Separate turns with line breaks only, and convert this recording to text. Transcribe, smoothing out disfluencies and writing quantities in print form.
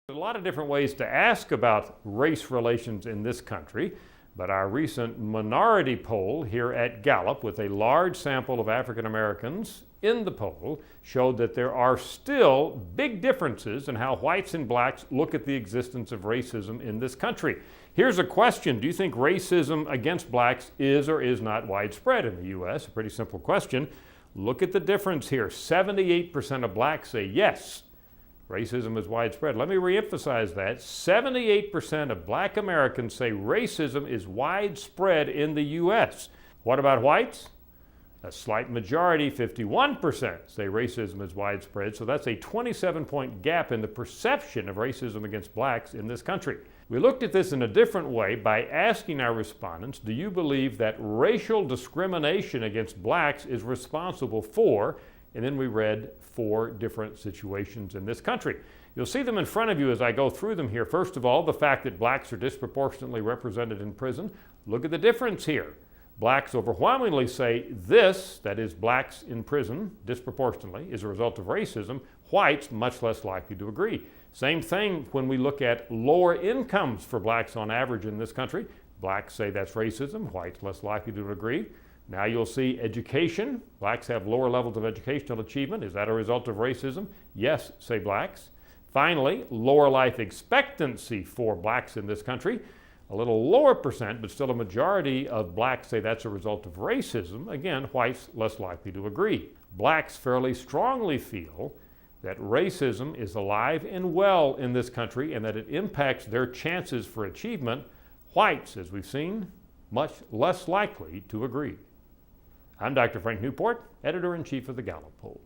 A lot of different ways to ask about race relations in this country, but our recent minority poll here at Gallup, with a large sample of African Americans in the poll, showed that there are still big differences in how whites and blacks look at the existence of racism in this country. Here's a question: do you think racism against blacks is or is not widespread in the U.S.? A pretty simple question. Look at the difference here. 78% of blacks say yes, racism is widespread. Let me reemphasize that. 78% of black Americans say racism is widespread in the U.S. What about whites? A slight majority, 51%, say racism is widespread. So that's a 27-point gap in the perception of racism against blacks in this country. We looked at this in a different way by asking our respondents, do you believe that racial discrimination against blacks is responsible for? And then we read 4 different situations in this country. You'll see them in front of you as I go through them here. First of all, the fact that blacks are disproportionately represented in prison. Look at the difference here. Blacks overwhelmingly say this, that is, blacks in prison disproportionately, is a result of racism. Whites much less likely to agree. Same thing when we look at lower incomes for blacks on average in this country. Blacks say that's racism, whites less likely to agree. Now you'll see education. Blacks have lower levels of educational achievement. Is that a result of racism? Yes, say blacks. Finally, lower life expectancy for blacks in this country. A little lower percent, but still a majority of blacks say that's a result of racism. Again, whites less likely to agree. Blacks fairly strongly feel that racism is alive and well in this country and that it impacts their chances for achievement. Whites, as we've seen, much less likely to agree. I'm Dr. Frank Newport, Editor-in-Chief of the Gallup Poll.